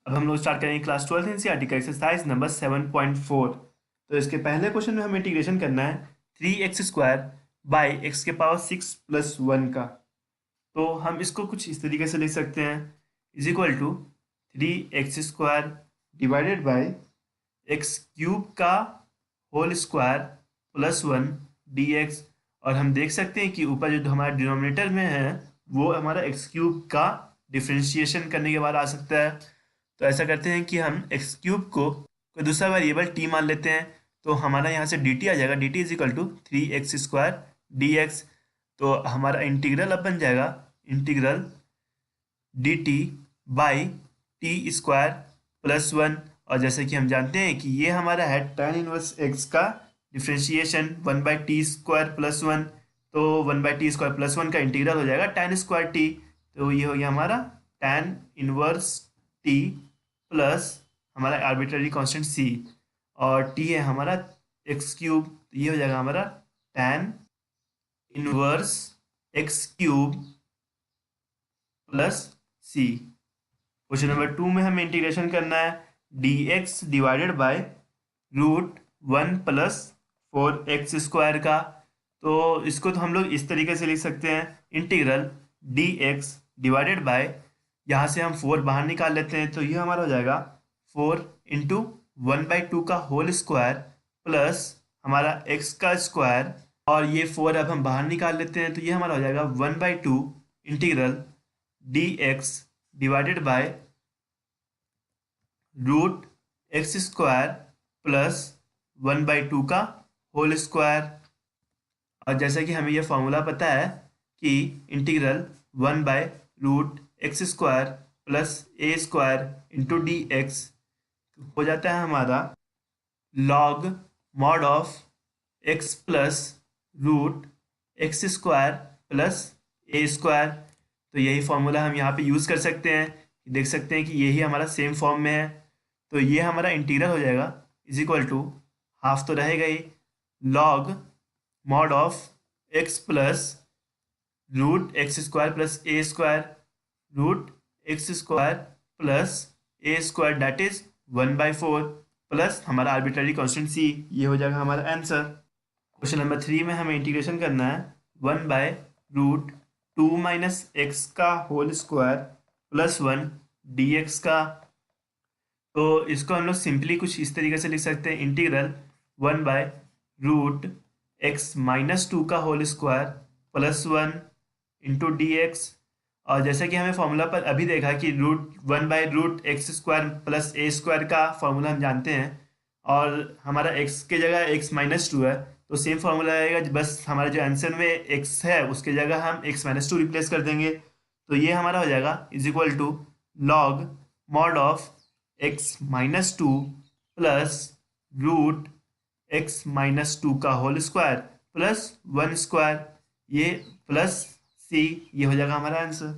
अब हम लोग स्टार्ट करेंगे क्लास 12 एनसीईआरटी का एक्सरसाइज नंबर 7.4। तो इसके पहले क्वेश्चन में हमें इंटीग्रेशन करना है 3x² बाई एक्स के पावर 6 प्लस 1 का। तो हम इसको कुछ इस तरीके से लिख सकते हैं, is equal to 3x² divided by x cube का होल स्क्वायर प्लस 1 dx। और हम देख सकते हैं कि ऊपर जो हमारा डिनोमिनेटर में है वो हमारा एक्स क्यूब का डिफ्रेंशिएशन करने के बाद आ सकता है। तो ऐसा करते हैं कि हम एक्स क्यूब को कोई दूसरा वेरिएबल टी मान लेते हैं। तो हमारा यहाँ से डी टी आ जाएगा, d t is equal to 3x² dx। तो हमारा इंटीग्रल अब बन जाएगा integral d t by t square plus 1। और जैसे कि हम जानते हैं कि ये हमारा है tan इनवर्स एक्स का डिफ्रेंशिएशन 1/t² प्लस 1। तो 1/t² प्लस 1 का इंटीग्रल हो जाएगा tan² t। तो ये हो गया हमारा tan इनवर्स t प्लस हमारा आर्बिट्ररी कांस्टेंट c, और t है हमारा एक्स क्यूब। तो ये हो जाएगा हमारा tan inverse x cube plus c। Question number 2 में हमें इंटीग्रेशन करना है dx divided bye √1 plus 4x² का। तो इसको तो हम लोग इस तरीके से लिख सकते हैं, इंटीग्रल dx डिवाइडेड बाय, यहाँ से हम 4 बाहर निकाल लेते हैं तो ये हमारा हो जाएगा 4 इंटू 1/2 का होल स्क्वायर प्लस हमारा x का स्क्वायर। और ये 4 अब हम बाहर निकाल लेते हैं तो ये हमारा हो जाएगा 1/2 integral dx divided bye √x² plus 1/2 का होल स्क्वायर। और जैसा कि हमें यह फॉर्मूला पता है कि integral 1/√x² plus a² into d x हो जाता है हमारा log mod of x plus √x² plus a²। तो यही फॉर्मूला हम यहाँ पे यूज़ कर सकते हैं, देख सकते हैं कि यही हमारा सेम फॉर्म में है। तो ये हमारा इंटीग्रल हो जाएगा इज इक्वल टू, हाफ तो रहेगा ही, log mod of x plus √x² plus a² √x² plus a² that is 1/4 plus हमारा आर्बिट्ररी कांस्टेंट c। ये हो जाएगा हमारा आंसर। क्वेश्चन नंबर 3 में हमें इंटीग्रेशन करना है 1/√2 माइनस एक्स का होल स्क्वायर प्लस 1 dx का। तो इसको हम लोग सिंपली कुछ इस तरीके से लिख सकते हैं, इंटीग्रल 1/√x-2 का whole square plus 1 into d x. और जैसा कि हमें फॉर्मूला पर अभी देखा कि 1/√x² प्लस a² का फॉर्मूला हम जानते हैं, और हमारा x के जगह x-2 है तो सेम फॉर्मूला आएगा, बस हमारे जो आंसर में x है उसके जगह हम x-2 रिप्लेस कर देंगे। तो ये हमारा हो जाएगा is equal to log mod of x-2 plus √x-2 का होल स्क्वायर प्लस 1², ये प्लस c। ये हो जाएगा हमारा आंसर।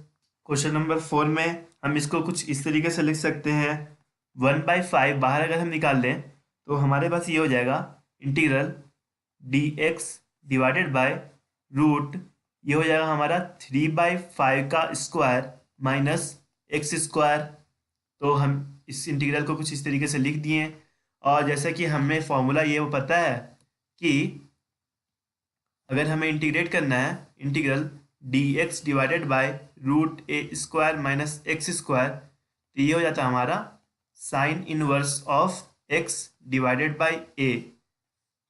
क्वेश्चन नंबर 4 में हम इसको कुछ इस तरीके से लिख सकते हैं, 1/5 बाहर अगर हम निकाल लें तो हमारे पास ये हो जाएगा integral dx divided by root, ये हो जाएगा हमारा 3/5 का स्क्वायर माइनस x²। तो हम इस इंटीग्रल को कुछ इस तरीके से लिख दिए। और जैसा कि हमें फॉर्मूला ये वो पता है कि अगर हमें इंटीग्रेट करना है integral dx divided bye √a² minus x², तो ये हो जाता है हमारा sine inverse of x divided bye a।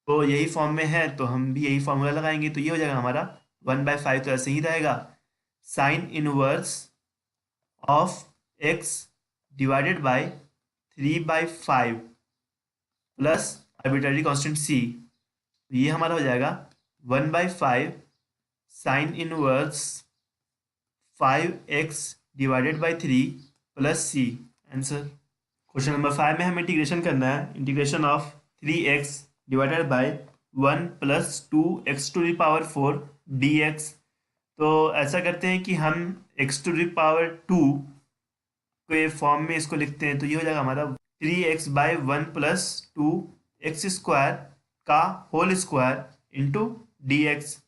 तो यही फॉर्म में है तो हम भी यही फॉर्मूला लगाएंगे, तो ये हो जाएगा हमारा 1/5, तो ऐसे ही रहेगा sine inverse of x divided bye 3/5 plus arbitrary constant c। तो ये हमारा हो जाएगा 1/5 sine inverse 5x divided by 3 plus c, answer. Question number 5 में हमें इंटीग्रेशन करना है, integration of 3x divided by 1 plus 2x⁴ dx। तो ऐसा करते हैं कि हम x⁴ के फॉर्म में इसको लिखते हैं, तो ये हो जाएगा हमारा 3x/1 प्लस 2x² का whole square into d x.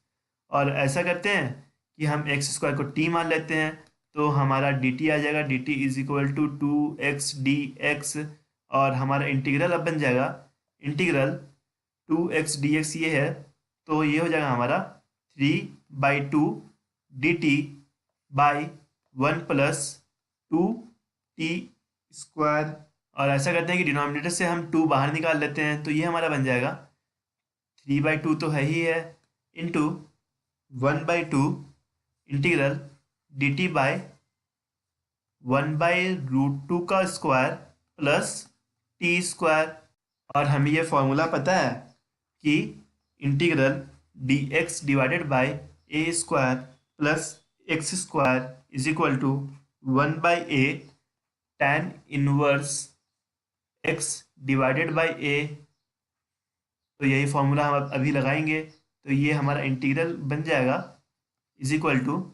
और ऐसा करते हैं कि हम x² को t मान लेते हैं, तो हमारा डी टी आ जाएगा, d t is equal to 2x dx। और हमारा इंटीग्रल अब बन जाएगा इंटीग्रल 2x dx ये है, तो ये हो जाएगा हमारा 3/2 dt बाई 1 + 2t²। और ऐसा करते हैं कि डिनोमिनेटर से हम 2 बाहर निकाल लेते हैं, तो ये हमारा बन जाएगा 3/2 तो है ही है, into 1/2 integral d t by 1/√2 का स्क्वायर प्लस t²। और हमें ये फॉर्मूला पता है कि integral d x divided by a square plus x square is equal to 1/a tan inverse x divided by a। तो यही फॉर्मूला हम अभी लगाएंगे, तो ये हमारा इंटीग्रल बन जाएगा इज इक्वल टू,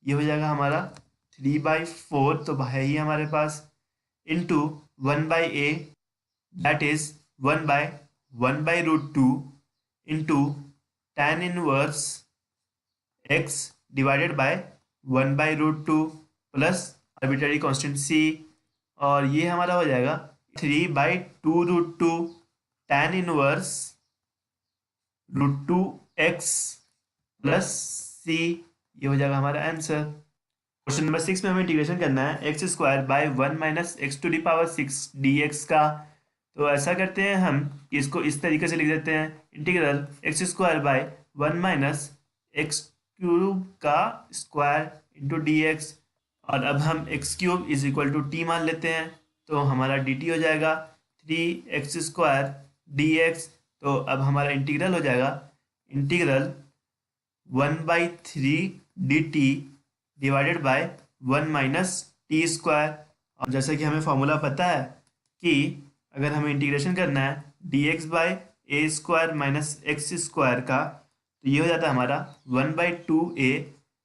ये हो जाएगा हमारा 3/4 तो है ही हमारे पास, into 1/a that is 1/√2 into tan inverse x divided by 1/√2 plus arbitrary constant c। और ये हमारा हो जाएगा 3/2√2 tan inverse √2x plus c। ये हो जाएगा हमारा आंसर। क्वेश्चन नंबर 6 में हमें इंटीग्रेशन करना है x² बाई 1 - x⁶ dx का। तो ऐसा करते हैं हम कि इसको इस तरीके से लिख देते हैं, इंटीग्रल x² बाई 1 - x³ का स्क्वायर इंटू dx। और अब हम x³ is equal to t मान लेते हैं, तो हमारा dt हो जाएगा 3x² dx। तो अब हमारा इंटीग्रल हो जाएगा integral 1/3 dt divided by 1 - t²। और जैसा कि हमें फॉर्मूला पता है कि अगर हमें इंटीग्रेशन करना है dx बाई a² - x² का, तो ये हो जाता है हमारा 1/2a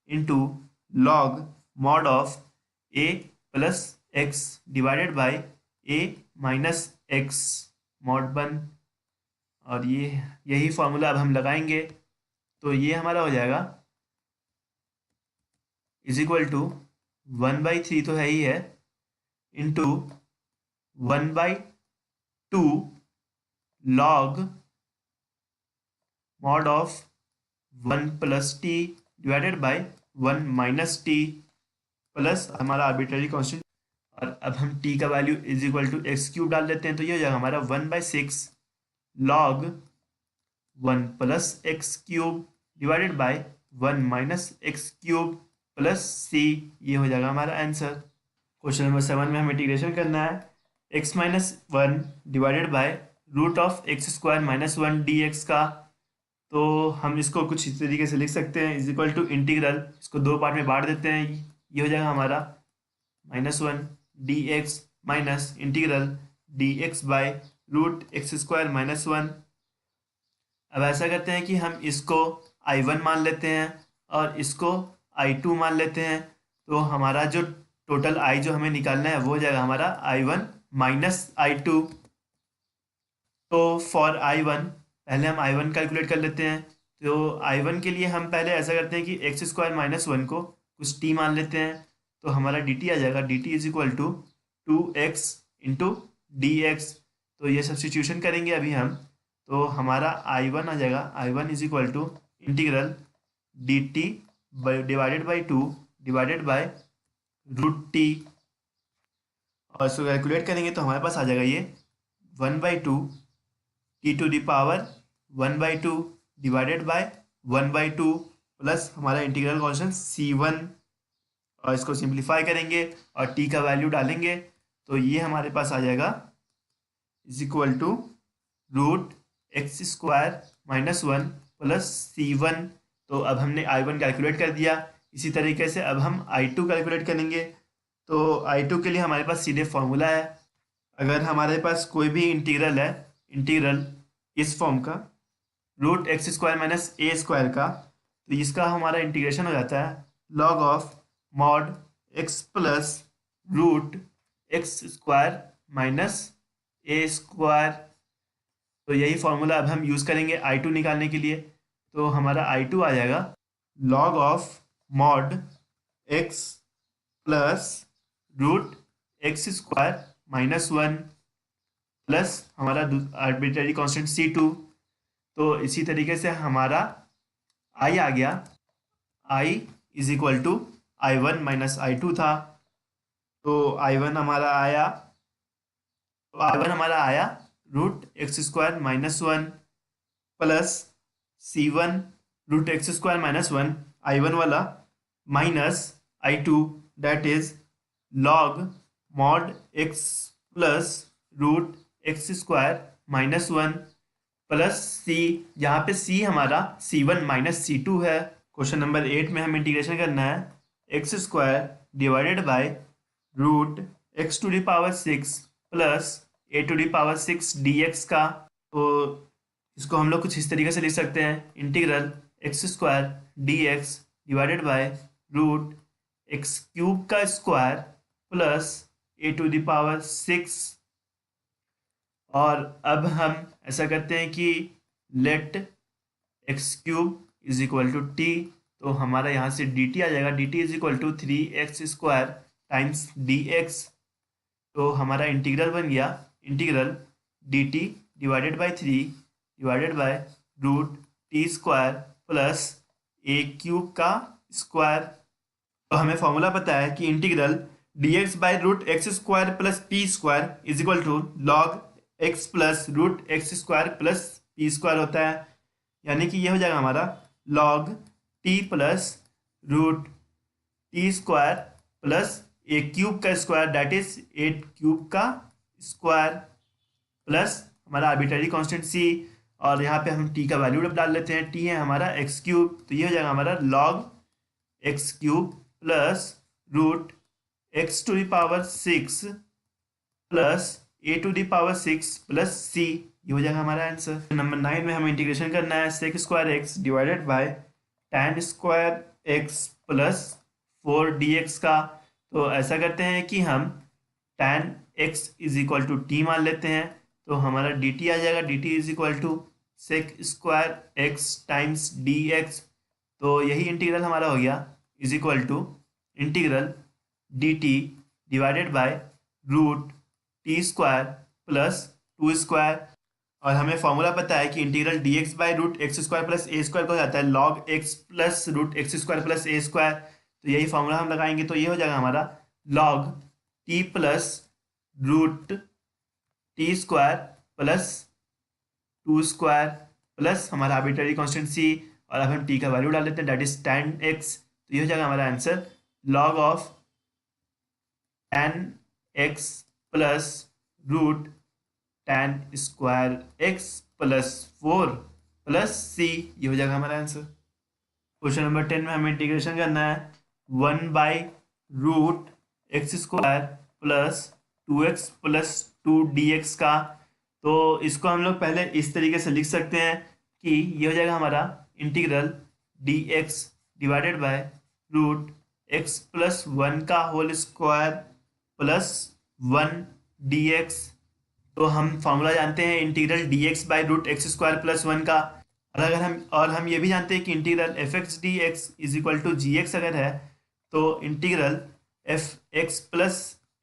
into log mod of a plus x divided by a minus x mod 1। और ये यही फॉर्मूला अब हम लगाएंगे, तो ये हमारा हो जाएगा इज इक्वल टू 1/3 तो है ही है, into 1/2 log mod of 1 + t divided by 1 - t plus हमारा आर्बिट्ररी कांस्टेंट। और अब हम t का value is equal to x³ डाल देते हैं, तो ये हो जाएगा हमारा 1/6 log 1 + x³ divided by 1 - x³ plus c। ये हो जाएगा हमारा आंसर। क्वेश्चन नंबर 7 में हमें इंटीग्रेशन करना है x - 1 divided by √(x² - 1 dx का। तो हम इसको कुछ इस तरीके से लिख सकते हैं, इज इक्वल टू इंटीग्रल, इसको दो पार्ट में बांट देते हैं, ये हो जाएगा हमारा -1 dx minus integral dx by √(x² - 1। अब ऐसा करते हैं कि हम इसको I1 मान लेते हैं और इसको I2 मान लेते हैं, तो हमारा जो टोटल I जो हमें निकालना है वो हो जाएगा हमारा I1 माइनस I2। तो फॉर I1 पहले हम I1 कैलकुलेट कर लेते हैं। तो I1 के लिए हम पहले ऐसा करते हैं कि x² - 1 को कुछ t मान लेते हैं, तो हमारा dt आ जाएगा, dt is equal to 2x into dx। तो ये सब्स्टिट्यूशन करेंगे अभी हम, तो हमारा I1 आ जाएगा, I1 is equal to integral dt divided by 2 divided by √t। और इसको कैलकुलेट करेंगे तो हमारे पास आ जाएगा ये 1/2 t⁴ 1/2 डिवाइडेड बाय 1/2 प्लस हमारा इंटीग्रल कांस्टेंट c1। और इसको सिंप्लीफाई करेंगे और t का वैल्यू डालेंगे, तो ये हमारे पास आ जाएगा is equal to √(x² - 1 plus c1। तो अब हमने I1 कैलकुलेट कर दिया। इसी तरीके से अब हम I2 कैलकुलेट करेंगे। तो I2 के लिए हमारे पास सीधे फॉर्मूला है, अगर हमारे पास कोई भी इंटीग्रल है, इंटीग्रल इस फॉर्म का √(x² - a² का, तो इसका हमारा इंटीग्रेशन हो जाता है log of mod x plus √(x² - a²। तो यही फॉर्मूला अब हम यूज़ करेंगे I2 निकालने के लिए। तो हमारा I2 आ जाएगा log of mod x plus root x square minus one plus हमारा आर्बिट्ररी कांस्टेंट C2। तो इसी तरीके से हमारा आई आ गया, I is equal to I1 minus I2 था। तो I1 हमारा आया, root x square minus one plus C1 root x square minus one I1 वाला minus I2 that is log mod x plus root x square minus one plus c, यहाँ पे सी हमारा C1 minus C2 है। Question number 8 में हम integration करना है x square divided by root x to the power six plus a to the power six d x का। तो इसको हम लोग कुछ इस तरीके से लिख सकते हैं, integral x square d x divided by root x cube का square plus a to the power six. और अब हम ऐसा करते हैं कि let x cube is equal to t. तो हमारा यहाँ से डी टी आ जाएगा, d t is equal to 3x² times d x. तो हमारा इंटीग्रल बन गया, integral d t divided by 3 divided by root t square plus a cube का स्क्वायर। तो हमें फॉर्मूला पता है कि integral d x by root x square plus p square is equal to log x plus root x square plus p square होता है। यानी कि ये हो जाएगा हमारा log t plus root t square plus a cube का square that is 8 cube का स्क्वायर प्लस हमारा आर्बिट्ररी कांस्टेंट सी। और यहाँ पे हम टी का वैल्यू डाल लेते हैं, टी है हमारा एक्स क्यूब। तो ये हो जाएगा हमारा log x cube plus root x to the power six plus a to the power six plus c. ये हो जाएगा हमारा आंसर। नंबर 9 में हमें इंटीग्रेशन करना है sec square x divided by tan square x plus 4 dx का। तो ऐसा करते हैं कि हम tan x is equal to t मान लेते हैं। तो हमारा डी टी आ जाएगा, d t is equal to sec square x times d x. तो यही इंटीग्रल हमारा हो गया, is equal to integral d t divided by root t square plus 2 square. और हमें फॉर्मूला पता है कि integral d x by root x square plus a square को हो जाता है log x plus root x square plus a square. तो यही फॉर्मूला हम लगाएंगे, तो ये हो जाएगा हमारा log t plus root t square plus 2 square plus हमारा आर्बिट्ररी कांस्टेंट सी। और अब हम टी का वैल्यू डाल देते हैं दैट इज टैन एक्स। तो ये हो जाएगा हमारा answer log of tan x plus root tan square x plus 4 plus c. ये हो जाएगा हमारा आंसर। क्वेश्चन नंबर 10 में हमें इंटीग्रेशन करना है 1 by root x square plus 2x plus 2 dx का। तो इसको हम लोग पहले इस तरीके से लिख सकते हैं कि ये हो जाएगा हमारा integral dx divided by root x plus one का होल स्क्वायर प्लस 1 dx। तो हम फॉर्मूला जानते हैं integral dx by root x square plus one का। और अगर हम ये भी जानते हैं कि integral f x d x is equal to g x अगर है, तो integral f x plus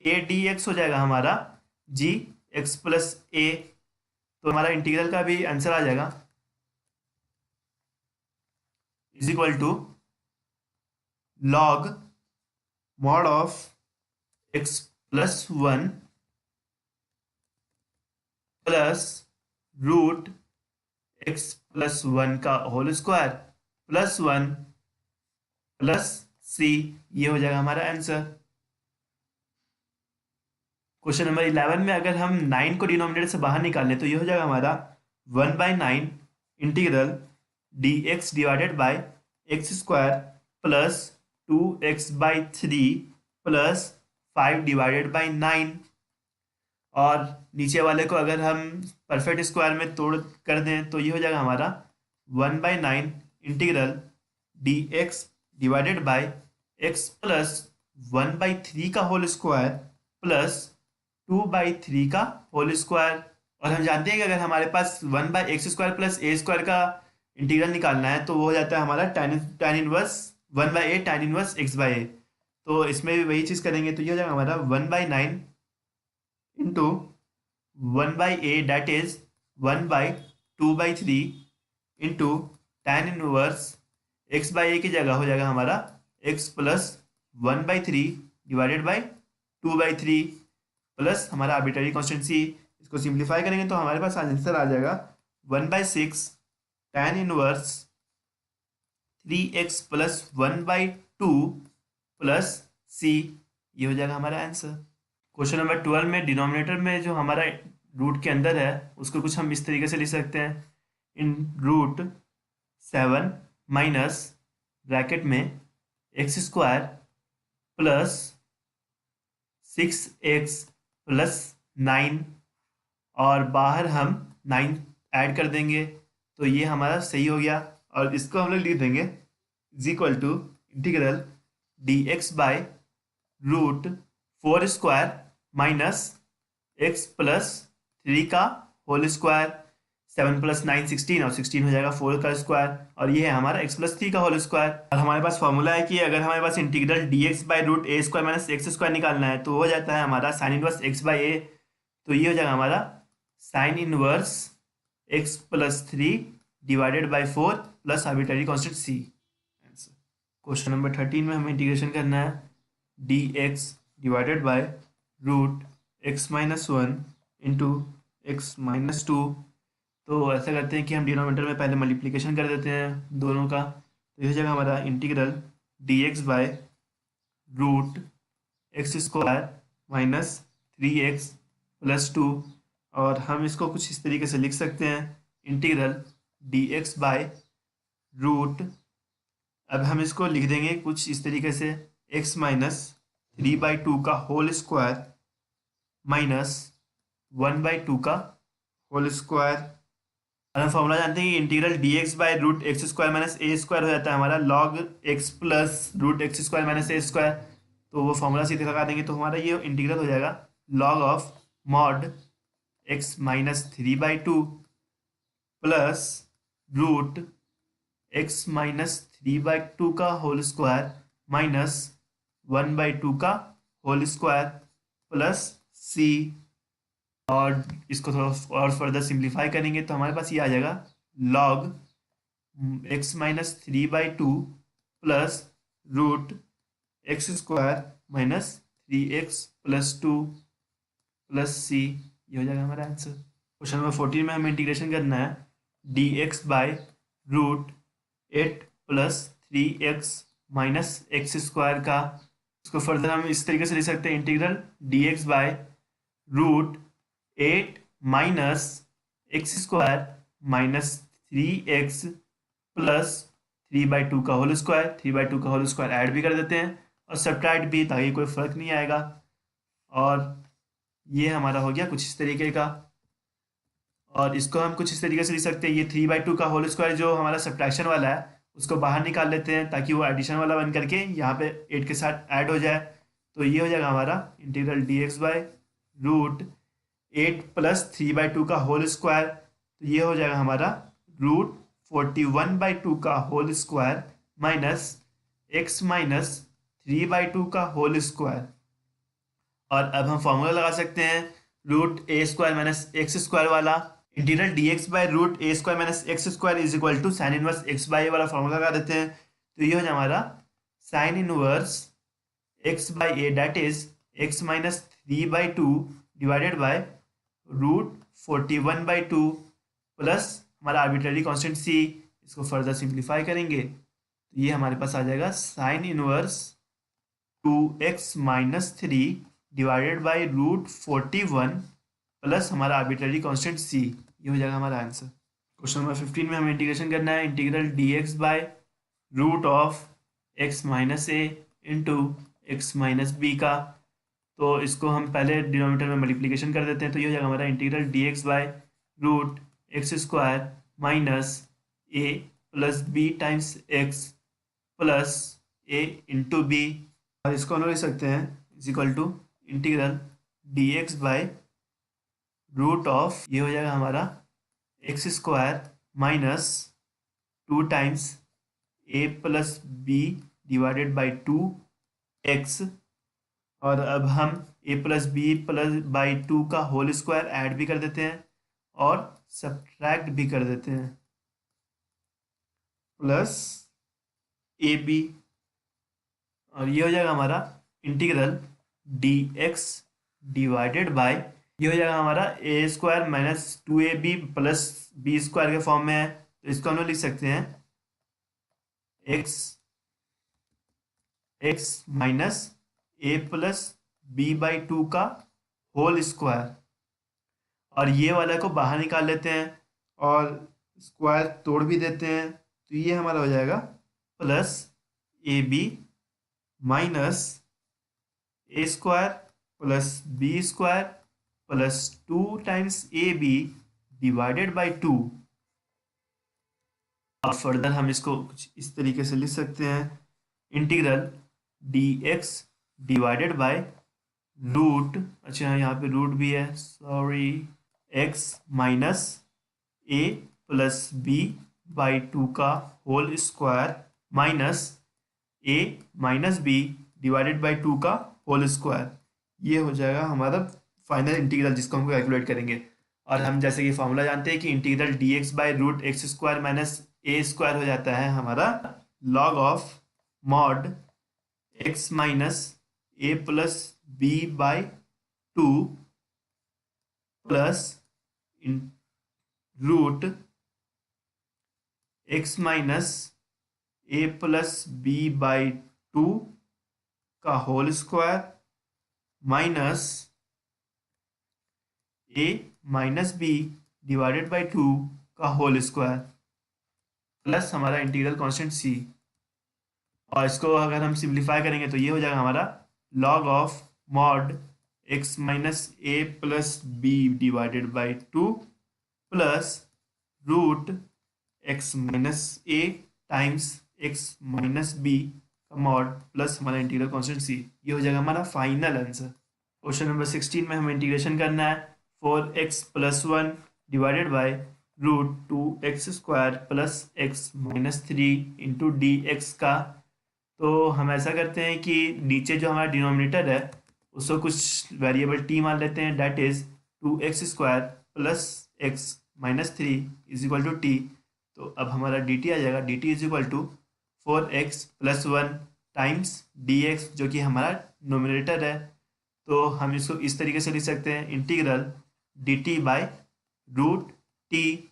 a d x हो जाएगा हमारा जी एक्स प्लस ए। तो हमारा इंटीग्रल का भी आंसर आ जाएगा is equal to log mod of x plus one plus root x plus one का whole square plus one plus c. ये हो जाएगा हमारा आंसर। क्वेश्चन नंबर 11 में अगर हम 9 को डिनोमिनेटर से बाहर निकालें तो ये हो जाएगा हमारा 1/9 integral d x divided by x square plus 2x/3 plus 5 divided by 9। और नीचे वाले को अगर हम परफेक्ट स्क्वायर में तोड़ कर दें तो ये हो जाएगा हमारा 1/9 integral d x divided by x plus 1/3 का होल स्क्वायर प्लस 2/3 का होल स्क्वायर। और हम जानते हैं कि अगर हमारे पास 1/x square plus a square का इंटीग्रल निकालना है तो वो हो जाता है हमारा tan inverse 1/a tan inverse x/a। तो इसमें भी वही चीज़ करेंगे, तो ये हो जाएगा हमारा 1/9 into 1/a that is 1/2/3 into tan inverse x/a की जगह हो जाएगा हमारा x plus 1/3 divided by 2/3 plus हमारा आर्बिट्ररी कांस्टेंट c। इसको सिंप्लीफाई करेंगे तो हमारे पास आंसर आ जाएगा 1/6 tan inverse 3x plus 1/2 plus c। ये हो जाएगा हमारा आंसर। क्वेश्चन नंबर 12 में डिनोमिनेटर में जो हमारा रूट के अंदर है उसको कुछ हम इस तरीके से लिख सकते हैं, इन रूट 7 माइनस ब्रैकेट में x² प्लस 6x प्लस 9 और बाहर हम 9 ऐड कर देंगे, तो ये हमारा सही हो गया। और इसको हम लोग लिख देंगे is equal to integral dx by root 4² minus x plus 3 का होल स्क्वायर, 7 प्लस 9 16 और 16 हो जाएगा 4 का स्क्वायर, और ये है हमारा x प्लस 3 का होल स्क्वायर। और हमारे पास फॉर्मूला है कि अगर हमारे पास integral dx by root a² minus x² निकालना है तो हो जाता है हमारा sine inverse x by a। तो ये हो जाएगा हमारा sine inverse x plus 3 divided by 4 plus arbitrary constant c। Question number 13 में हमें इंटीग्रेशन करना है dx divided by root x minus 1 into x minus 2। तो ऐसा करते हैं कि हम डिनोमिनेटर में पहले मल्टीप्लिकेशन कर देते हैं दोनों का, तो ये हो जाएगा हमारा integral dx by root x² minus 3x plus 2। और हम इसको कुछ इस तरीके से लिख सकते हैं इंटीग्रल dx बाय रूट, अब हम इसको लिख देंगे कुछ इस तरीके से x माइनस 3/2 का होल स्क्वायर माइनस 1/2 का होल स्क्वायर। और हम फॉर्मूला जानते हैं कि integral dx by root x² minus a² हो जाता है हमारा log x plus root x² minus a²। तो वो फॉर्मूला सीधे लगा देंगे तो हमारा ये इंटीग्रल हो जाएगा log of mod x minus 3/2 plus root x minus 3/2 का होल स्क्वायर माइनस 1/2 का होल स्क्वायर प्लस c। और इसको थोड़ा और फर्दर सिंप्लीफाई करेंगे तो हमारे पास ये आ जाएगा log x minus 3/2 plus root x² minus 3x plus 2 plus c। ये हो जाएगा हमारा आंसर। क्वेश्चन नंबर 14 में हमें इंटीग्रेशन करना है dx by root 8 plus 3x minus x² का। इसको फर्दर हम इस तरीके से लिख सकते हैं integral dx by root 8 minus x² minus 3x plus 3/2 का होल स्क्वायर, 3/2 का होल स्क्वायर ऐड भी कर देते हैं और सब्ट्रैक्ट भी, ताकि कोई फर्क नहीं आएगा। और ये हमारा हो गया कुछ इस तरीके का। और इसको हम कुछ इस तरीके से लिख सकते हैं, ये 3/2 का होल स्क्वायर जो हमारा सब्ट्रैक्शन वाला है उसको बाहर निकाल लेते हैं ताकि वो एडिशन वाला बन करके यहाँ पे 8 के साथ ऐड हो जाए। तो ये हो जाएगा हमारा integral dx by root 8 plus 3/2 का होल स्क्वायर। तो ये हो जाएगा हमारा रूट 41/2 का whole square minus x minus 3/2 का होल स्क्वायर। और अब हम फॉर्मूला लगा सकते हैं रूट a² माइनस x² वाला, integral dx by root a² minus x² is equal to sine inverse x by a वाला फॉर्मूला लगा देते हैं। तो ये हो जाए हमारा sine inverse x by a that is x minus 3/2 divided by root 41/2 plus हमारा आर्बिट्ररी कांस्टेंट c। इसको फर्दर सिंप्लीफाई करेंगे तो ये हमारे पास आ जाएगा sine inverse 2x minus 3 divided by root 41 plus हमारा आर्बिट्ररी कांस्टेंट c। ये हो जाएगा हमारा आंसर। क्वेश्चन नंबर 15 में हमें इंटीग्रेशन करना है integral dx by root of x minus a into x minus b का। तो इसको हम पहले डिनोमिनेटर में मल्टीप्लिकेशन कर देते हैं, तो ये हो जाएगा हमारा integral dx by root x² minus a plus b times x plus a into b. और इसको हम लोग लिख सकते हैं is equal to integral dx by root of, ये हो जाएगा हमारा x² minus 2 times a plus b divided by 2 x, और अब हम a plus b plus by two का होल स्क्वायर ऐड भी कर देते हैं और सब्ट्रैक्ट भी कर देते हैं, प्लस ए बी, और ये हो जाएगा हमारा integral d x divided by, ये हो जाएगा हमारा a square minus two a b plus b square के फॉर्म में है, तो इसको हम लोग लिख सकते हैं x x minus a plus b by two का होल स्क्वायर, और ये वाला को बाहर निकाल लेते हैं और स्क्वायर तोड़ भी देते हैं, तो ये हमारा हो जाएगा plus a b minus a square plus b square plus two times a b divided by two. और फर्दर हम इसको कुछ इस तरीके से लिख सकते हैं, integral d x divided by root, अच्छा यहाँ पे रूट भी है, sorry, x minus a plus b by two का whole square minus a minus b divided by two का होल स्क्वायर। ये हो जाएगा हमारा फाइनल इंटीग्रल जिसको हम कैलकुलेट करेंगे। और हम जैसे कि फॉर्मूला जानते हैं कि integral d x by root x square minus a square हो जाता है हमारा log of mod x minus a plus b by two plus root x minus a plus b by two का whole square minus a minus b divided by two का whole square plus हमारा integral constant c. और इसको अगर हम simplify करेंगे तो ये हो जाएगा हमारा log of mod x minus a plus b divided by two plus root x minus a times x minus b का मॉड प्लस हमारा इंटीग्रल कांस्टेंट सी। ये हो जाएगा हमारा फाइनल आंसर। क्वेश्चन नंबर 16 में हमें इंटीग्रेशन करना है 4x plus one divided by root two x square plus x minus three into d x का। तो हम ऐसा करते हैं कि नीचे जो हमारा डिनोमिनेटर है उसको कुछ वेरिएबल टी मान लेते हैं, that is two x square plus x minus three is equal to t. तो अब हमारा डी टी आ जाएगा, d t is equal to 4x plus one times d x जो कि हमारा नोमिनेटर है। तो हम इसको इस तरीके से लिख सकते हैं, integral d t by root t,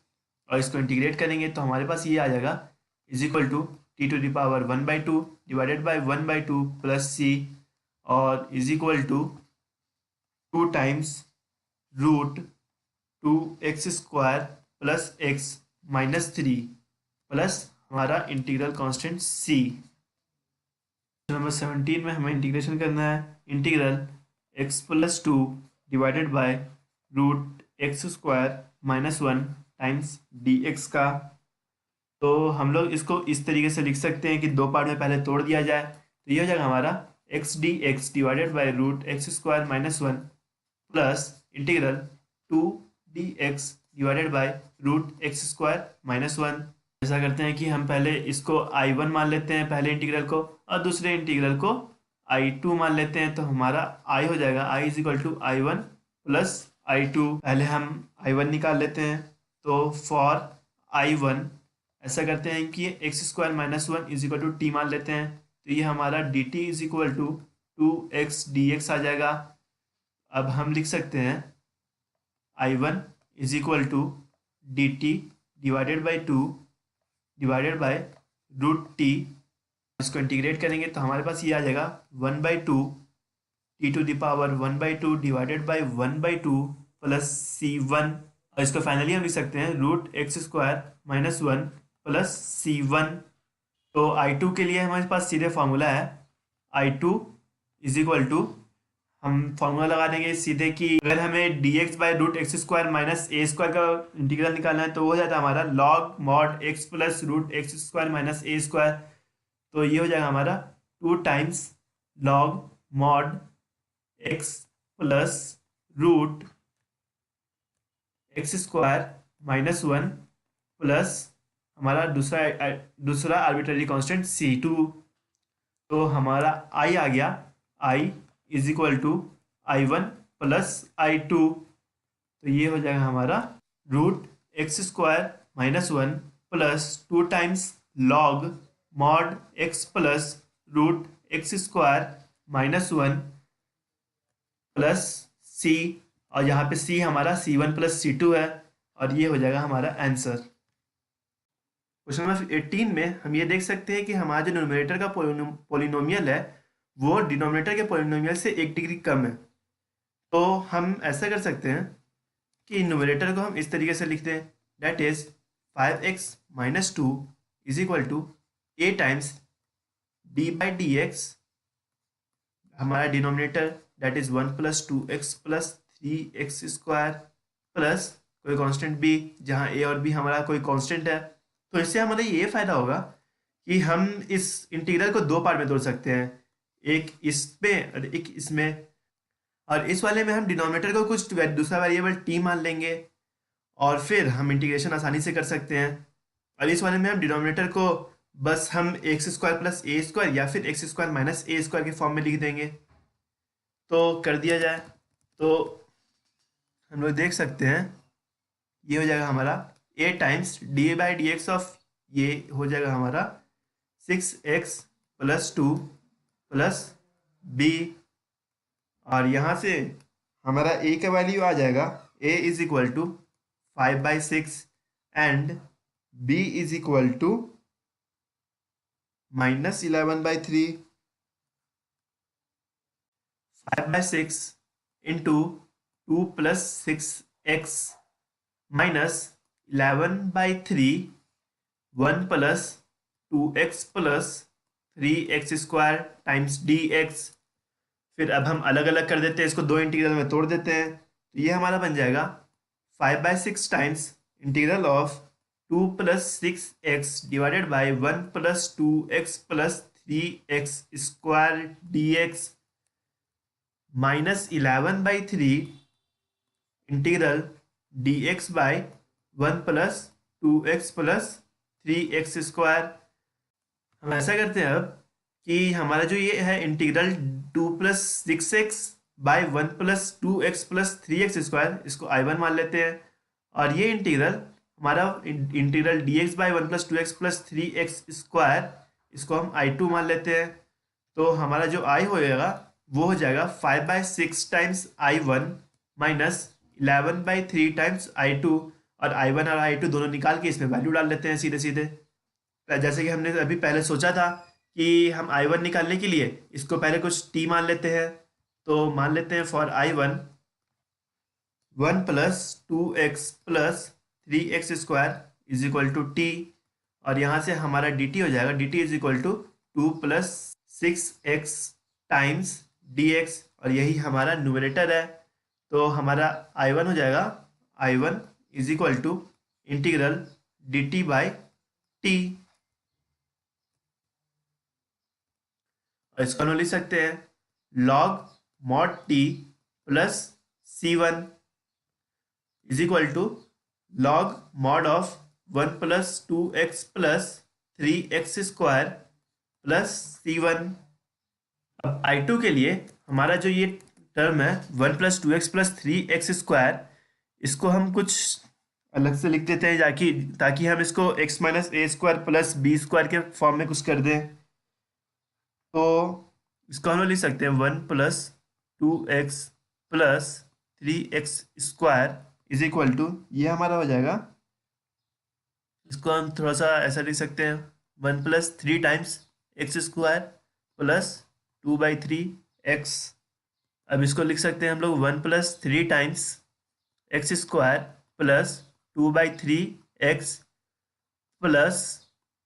और इसको इंटीग्रेट करेंगे तो हमारे पास ये आ जाएगा is equal to t to the power one by two divided by one by two plus c, और is equal to two times root two x square plus x minus three plus हमारा integral constant c. Number 17 में हमें integration करना है, integral x plus two divided by root x square minus one times d x का। तो हम लोग इसको इस तरीके से लिख सकते हैं कि दो पार्ट में पहले तोड़ दिया जाए, तो ये हो जाएगा हमारा x d x divided by root x square minus one plus integral two d x divided by root x square minus one. ऐसा करते हैं कि हम पहले इसको आई वन मान लेते हैं पहले इंटीग्रल को, और दूसरे इंटीग्रल को आई टू मान लेते हैं। तो हमारा आई हो जाएगा I is equal to I one plus I two. पहले हम आई वन निकाल लेते हैं, तो फॉर आई वन ऐसा करते हैं कि x square minus one is equal to t मान लेते हैं, तो ये हमारा d t is equal to two x d x आ जाएगा। अब हम लिख सकते हैं I one is equal to d t divided by two divided by root t. इसको इंटीग्रेट करेंगे तो हमारे पास ये आ जाएगा one by two t to the power one by two divided by one by two plus c one, और इसको फाइनली हम लिख सकते हैं root x square minus one plus c one. तो आई टू के लिए हमारे पास सीधे फार्मूला है, I two is equal to, हम फार्मूला लगा देंगे सीधे कि अगर हमें d x by root x square minus a square का इंटीग्रल निकालना है तो वो हो जाता है हमारा log mod x plus root x square minus a square. तो ये हो जाएगा हमारा two times log mod x plus root x square minus one plus हमारा दूसरा आर्बिट्ररी कांस्टेंट सी टू। तो हमारा आई आ गया I is equal to I1 plus I2। तो ये हो जाएगा हमारा root x square minus one plus 2 times log mod x plus root x square minus one plus c, और यहाँ पे सी हमारा C1 प्लस C2 है, और ये हो जाएगा हमारा आंसर। क्वेश्चन नंबर 18 में हम ये देख सकते हैं कि हमारा जो न्यूमरेटर का पोलिनोमियल है वो डिनोमिनेटर के पोलिनोमियल से 1 डिग्री कम है। तो हम ऐसा कर सकते हैं कि न्यूमरेटर को हम इस तरीके से लिखते हैं, that is 5x minus two is equal to a times d by d x. हमारा denominator that is 1 plus 2x plus 3x square plus कोई कांस्टेंट b, जहाँ a और b हमारा कोई कांस्टेंट है। तो इससे हमारा ये फ़ायदा होगा कि हम इस इंटीग्रल को दो पार्ट में तोड़ सकते हैं, एक इसमें और एक इसमें। और इस वाले में हम डिनोमिनेटर को कुछ दूसरा वेरिएबल t मान लेंगे और फिर हम इंटीग्रेशन आसानी से कर सकते हैं। और इस वाले में हम डिनोमिनेटर को बस हम x square plus a square या फिर x square minus a square के फॉर्म में लिख देंगे। तो कर दिया जाए तो हम लोग देख सकते हैं ये हो जाएगा हमारा a times d by d x of, ये हो जाएगा हमारा 6x plus two plus B, और यहाँ से हमारा a का वैल्यू आ जाएगा a is equal to 5/6 and b is equal to -11/3। 5/6 into 2 plus 6x minus 11/3 1 plus 2x plus 3x square times dx। फिर अब हम अलग अलग कर देते हैं, इसको दो इंटीग्रल में तोड़ देते हैं। तो ये हमारा बन जाएगा 5/6 times integral of 2 plus 6x divided by 1 plus 2x plus 3x square dx minus 11/3 integral dx by 1 plus 2x plus 3x square. हम ऐसा करते हैं अब कि हमारा जो ये है integral 2 plus 6x by 1 plus 2x plus 3x square, इसको I1 मान लेते हैं। और ये इंटीग्रल हमारा integral dx by 1 plus 2x plus 3x square, इसको हम I2 मान लेते हैं। तो हमारा जो I होएगा वो हो जाएगा 5/6 times I1 minus 11/3 times I2, और I1 और I2 दोनों निकाल के इसमें वैल्यू डाल लेते हैं सीधे सीधे। जैसे कि हमने अभी पहले सोचा था कि हम I1 निकालने के लिए इसको पहले कुछ t मान लेते हैं। तो मान लेते हैं for I1 1 plus 2x plus 3x square is equal to t, और यहाँ से हमारा dt हो जाएगा dt is equal to 2 plus 6x times dx, और यही हमारा न्यूमरेटर है। तो हमारा I1 हो जाएगा I1 is equal to integral dt by t, और इसको हम लिख सकते हैं log mod t plus C1 is equal to log mod of 1 plus 2x plus 3x square plus C1। अब I2 के लिए हमारा जो ये टर्म है 1 plus 2x plus 3x square, इसको हम कुछ अलग से लिख देते हैं ताकि हम इसको x minus a square plus b square के फॉर्म में कुछ कर दें। तो इसको हम लिख सकते हैं 1 plus 2x plus 3x square is equal to, ये हमारा हो जाएगा, इसको हम थोड़ा सा ऐसा लिख सकते हैं 1 plus 3 times x square plus 2/3x। अब इसको लिख सकते हैं हम लोग 1 plus 3 times x square plus 2/3x plus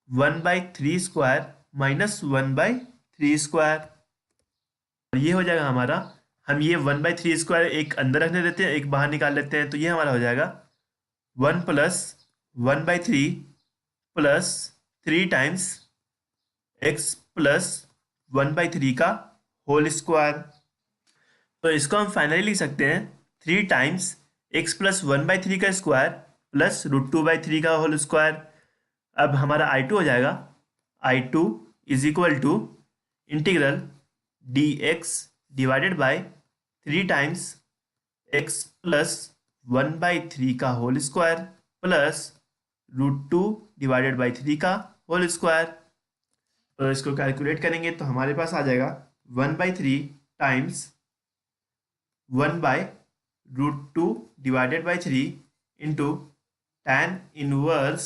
1/3 square minus 1/3 square, और ये हो जाएगा हमारा, हम ये 1/3 स्क्वायर एक अंदर रखने देते हैं, एक बाहर निकाल लेते हैं। तो ये हमारा हो जाएगा 1 plus 1/3 plus 3 times x plus 1/3 का होल स्क्वायर। तो इसको हम फाइनली लिख सकते हैं 3 टाइम्स x प्लस 1/3 का स्क्वायर प्लस √2/3 का होल स्क्वायर। अब हमारा I2 हो जाएगा I2 is equal to integral d x divided by 3 times x plus 1/3 का whole square plus √2 divided by 3 का होल स्क्वायर। तो इसको कैलकुलेट करेंगे तो हमारे पास आ जाएगा 1/3 times 1/√2 divided by 3 into tan inverse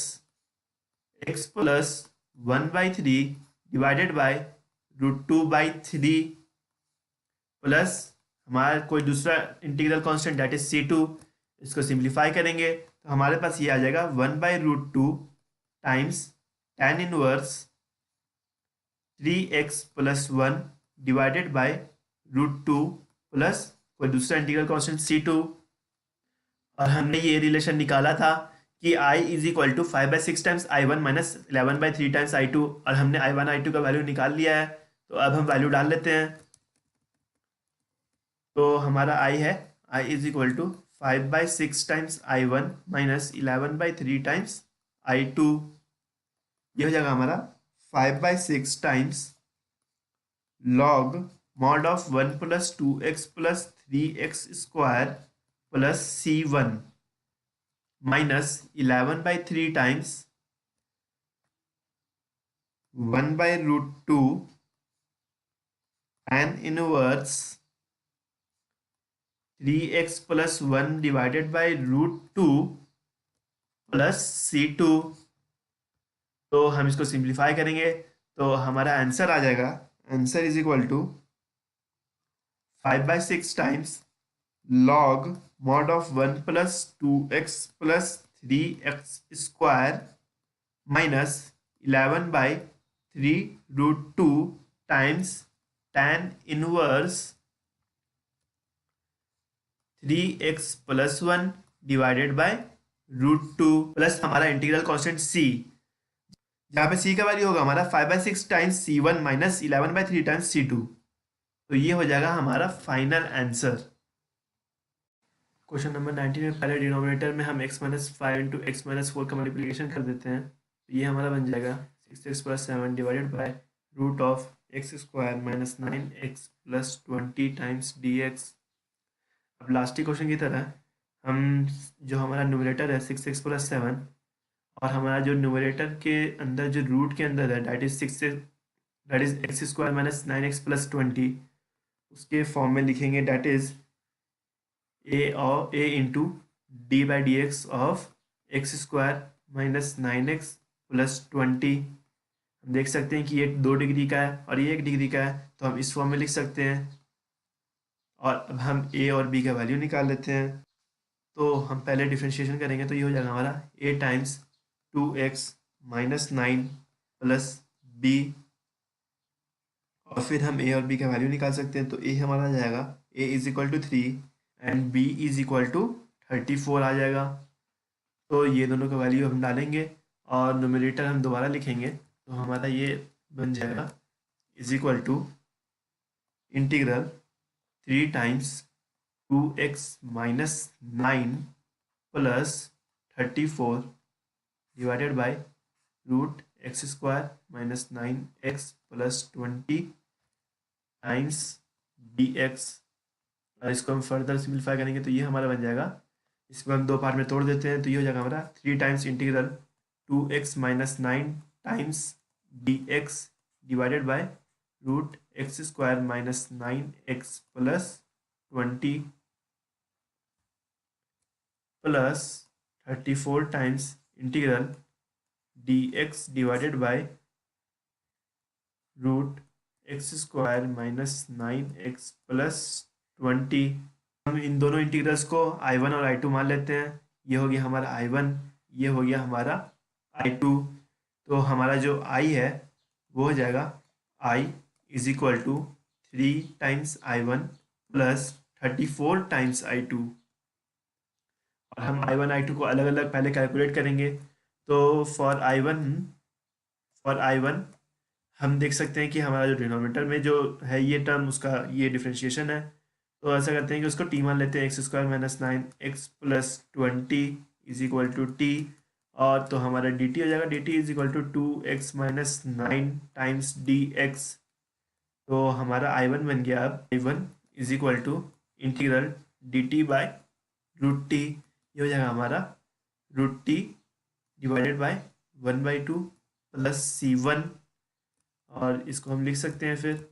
x plus 1/3 divided by √2/3 plus हमारा कोई दूसरा integral constant that is c2। इसको सिंप्लीफाई करेंगे तो हमारे पास ये आ जाएगा 1/√2 times tan inverse 3x plus 1 divided by √2 plus कोई दूसरा इंटीग्रल कांस्टेंट c2। और हमने ये रिलेशन निकाला था कि i is equal to 5/6 times i1 minus 11/3 times i2, और हमने i1 i2 का वैल्यू निकाल लिया है। तो अब हम वैल्यू डाल लेते हैं। तो हमारा i है, i is equal to 5/6 times i1 minus 11/3 times i2। ये हो जाएगा हमारा 5/6 times log mod of 1 plus 2x plus 3x square plus c1 minus 11/3 times 1/√2 tan inverse 3x plus 1 divided by √2 plus c2। तो हम इसको simplify करेंगे तो हमारा आंसर आ जाएगा, answer is equal to 5/6 times log mod of 1 plus 2x plus 3x square minus 11/3 √2 times tan inverse 3x plus 1 divided by √2 plus हमारा integral constant c, जहाँ पे c का वैल्यू होगा हमारा 5/6 times c1 minus 11/3 times c2। तो ये हो जाएगा हमारा फाइनल आंसर। क्वेश्चन नंबर 19 में पहले डिनोमिनेटर में हम x minus 5 into x minus 4 का मल्टीप्लिकेशन कर देते हैं। तो ये हमारा बन जाएगा 6x plus 7 divided by root of x square minus 9x plus 20 times dx। अब लास्ट क्वेश्चन की तरह हम जो हमारा न्यूमरेटर है 6x प्लस 7 और हमारा जो न्यूमरेटर के अंदर जो रूट के अंदर है that is 6 that is x square minus 9x plus 20, उसके फॉर्म में लिखेंगे that is a into D by d x of x square minus 9x plus 20। हम देख सकते हैं कि ये 2 डिग्री का है और ये 1 डिग्री का है, तो हम इस फॉर्म में लिख सकते हैं। और अब हम a और b का वैल्यू निकाल लेते हैं। तो हम पहले डिफ्रेंशिएशन करेंगे तो ये हो जाएगा हमारा a times 2x minus 9 plus b, और फिर हम a और b का वैल्यू निकाल सकते हैं। तो a हमारा आ जाएगा a is equal to 3 and b is equal to 34 आ जाएगा। तो ये दोनों का वैल्यू हम डालेंगे और न्यूमरेटर हम दोबारा लिखेंगे तो हमारा ये बन जाएगा is equal to integral 3 times 2x minus 9 plus 34 divided by root x square minus 9x plus 20 times dx। और इसको हम फर्दर सिंप्लीफाई करेंगे तो ये हमारा बन जाएगा, इसको हम 2 पार्ट में तोड़ देते हैं तो ये हो जाएगा हमारा 3 times integral 2x minus 9 times dx divided by root x square minus 9x plus 20 plus 34 times integral dx divided by root x square minus 9x plus 20। हम इन दोनों इंटीग्रल्स को I1 और I2 मान लेते हैं। ये हो गया हमारा I1, ये हो गया हमारा I2। तो हमारा जो I है वो हो जाएगा I is equal to 3 times I1 plus 34 times I2। और हम I1 I2 को अलग अलग पहले कैलकुलेट करेंगे। तो फॉर I1 हम देख सकते हैं कि हमारा जो डिनोमिनेटर में जो है ये टर्म उसका ये डिफ्रेंशिएशन है। तो ऐसा करते हैं कि उसको टी मान लेते हैं, x square minus 9x plus 20 is equal to t. और तो हमारा dt हो जाएगा, dt is equal to 2x minus 9 times dx। तो हमारा आई वन बन गया, अब I one is equal to integral d t by root t, ये हो जाएगा हमारा root t divided by 1/2 plus c one, और इसको हम लिख सकते हैं फिर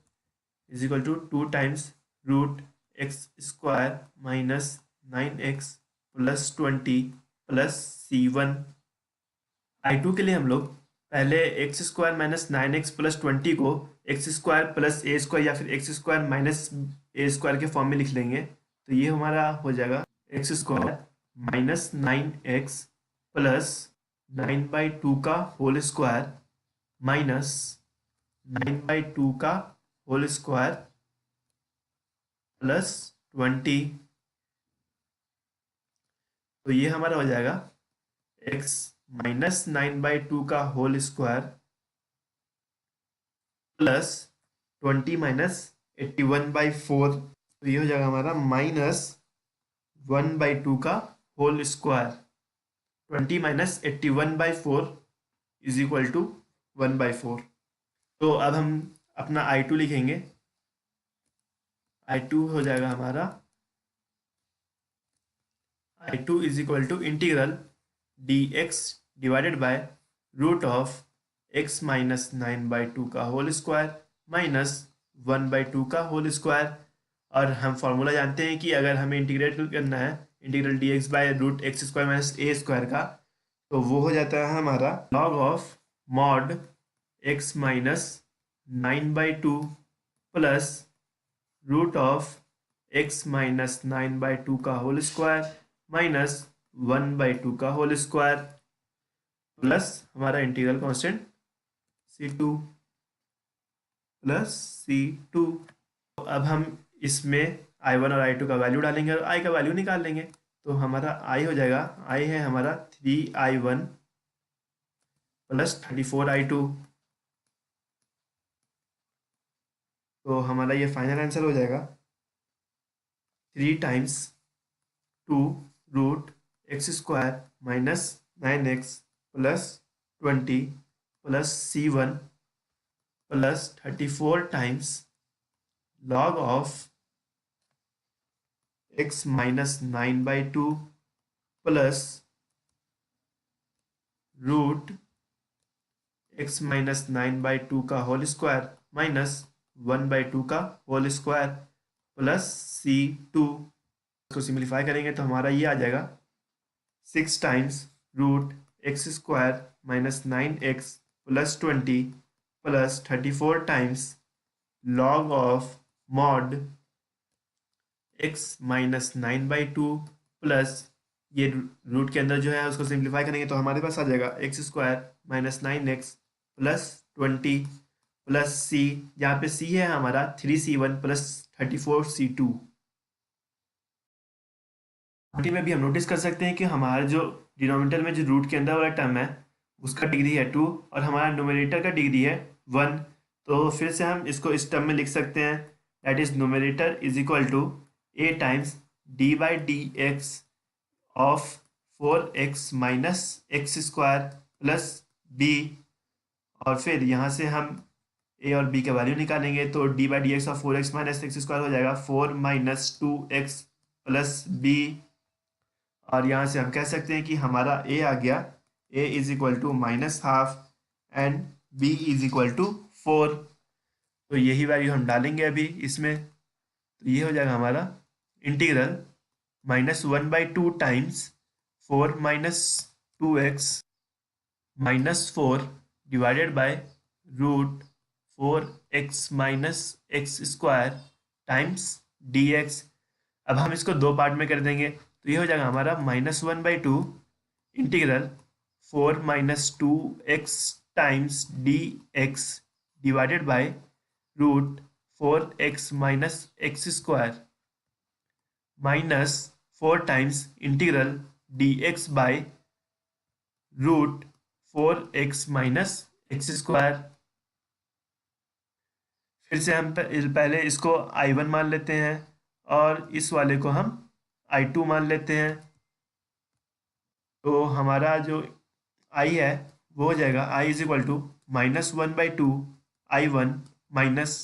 is equal to 2 times root x square minus 9x plus 20 plus c one. I two के लिए हम लोग पहले x square minus 9x plus 20 को x square plus a square या फिर x square minus a square के फॉर्म में लिख लेंगे। तो ये हमारा हो जाएगा x square minus 9x plus 9/2 का होल स्क्वायर माइनस 9/2 का होल स्क्वायर प्लस 20। तो ये हमारा हो जाएगा x माइनस 9/2 का होल स्क्वायर प्लस 20 माइनस 81/4। तो ये हो जाएगा हमारा माइनस 1/2 का whole square, 20 minus 81/4 is equal to 1/4। तो अब हम अपना आई टू लिखेंगे। आई टू हो जाएगा हमारा I two is equal to integral d x divided by root of x minus 9/2 का होल स्क्वायर माइनस 1/2 का होल स्क्वायर। और हम फॉर्मूला जानते हैं कि अगर हमें इंटीग्रेट करना है integral d x by root x square minus a square का, तो वो हो जाता है हमारा log of mod x minus 9/2 plus root of x minus 9/2 का होल स्क्वायर माइनस 1/2 का होल स्क्वायर प्लस हमारा integral constant C2 plus C2। अब हम इसमें I1 और I2 का वैल्यू डालेंगे और I का वैल्यू निकाल लेंगे। तो हमारा I हो जाएगा, I है हमारा 3I1 प्लस 34I2। तो हमारा ये फाइनल आंसर हो जाएगा 3 times 2 root x square minus 9x plus 20 plus C1 plus 34 times log of x minus 9/2 plus root x minus 9/2 का होल स्क्वायर माइनस 1/2 का होल स्क्वायर प्लस C2। इसको simplify करेंगे तो हमारा ये आ जाएगा 6 times root x square minus 9x plus 20 plus 34 times log of mod x minus 9/2 plus ये रूट के अंदर जो है उसको सिंप्लीफाई करेंगे तो हमारे पास आ जाएगा x square minus 9x plus 20 plus c, यहाँ पे c है हमारा 3C1 प्लस 34C2। में भी हम नोटिस कर सकते हैं कि हमारा जो डिनोमिनेटर में जो रूट के अंदर वाला टर्म है उसका डिग्री है 2 और हमारा न्यूमरेटर का डिग्री है 1। तो फिर से हम इसको इस टर्म में लिख सकते हैं, that is numerator is equal to a times d by d x of 4x minus x square plus b। और फिर यहाँ से हम a और b का वैल्यू निकालेंगे तो d by d x of 4x minus x square हो जाएगा 4 माइनस 2x प्लस b। और यहाँ से हम कह सकते हैं कि हमारा a आ गया, a is equal to minus half and b is equal to 4। तो यही वैल्यू हम डालेंगे अभी इसमें। तो ये हो जाएगा हमारा integral -1/2 times 4 minus 2x minus 4 divided by root 4x minus x square times dx। अब हम इसको दो पार्ट में कर देंगे तो ये हो जाएगा हमारा -1/2 integral 4 minus 2x times dx divided by root 4x minus x square minus 4 times integral dx by root 4x minus x square. फिर से हम पहले इसको I1 मान लेते हैं और इस वाले को हम I2 मान लेते हैं। तो हमारा जो I है वो हो जाएगा I is equal to -1/2 I1 minus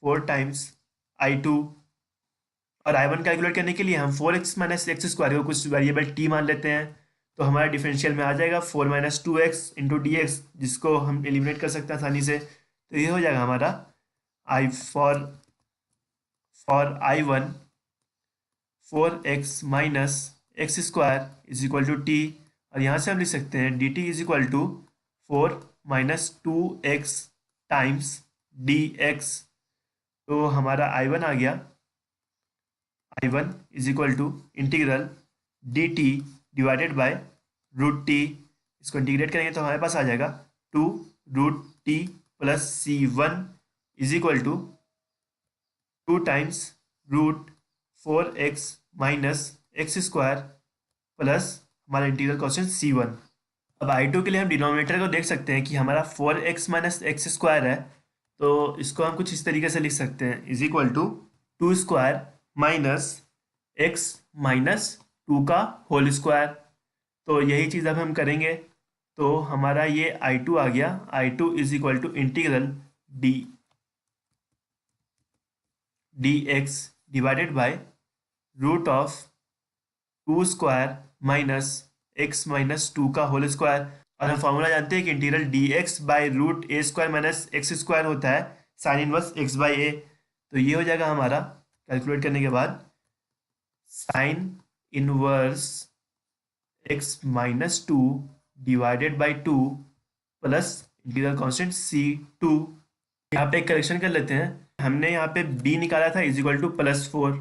4 times I2, और I1 कैलकुलेट करने के लिए हम 4x माइनस एक्स स्क्वायर को कुछ वेरिएबल t मान लेते हैं। तो हमारा डिफरेंशियल में आ जाएगा 4 minus 2x into d x, जिसको हम एलिमिनेट कर सकते हैं आसानी से। तो ये हो जाएगा हमारा I for I1 4x minus x square is equal to t, और यहाँ से हम लिख सकते हैं d t is equal to 4 minus 2x times d x. तो हमारा I1 आ गया, I1 is equal to integral d t divided by root t. इसको इंटीग्रेट करेंगे तो हमारे पास आ जाएगा 2 root t plus C1 is equal to 2 times root 4x minus x square plus हमारा इंटीग्रल कॉन्स्टेंट C1। अब I2 के लिए हम डिनोमिनेटर को देख सकते हैं कि हमारा 4x माइनस एक्स स्क्वायर है, तो इसको हम कुछ इस तरीके से लिख सकते हैं, is equal to 2 square minus x minus 2 का होल स्क्वायर। तो यही चीज़ अब हम करेंगे, तो हमारा ये I2 आ गया, I2 is equal to integral d x divided by root of 2 square minus x minus 2 का होल स्क्वायर। और हम फॉर्मूला जानते हैं कि integral d x by root a square minus x square होता है sine inverse x by a. तो ये हो जाएगा हमारा, कैलकुलेट करने के बाद, sine inverse x minus 2 divided by 2 plus integral constant C2। यहाँ पे एक करेक्शन कर लेते हैं, हमने यहाँ पे b निकाला था इज इक्वल टू +4,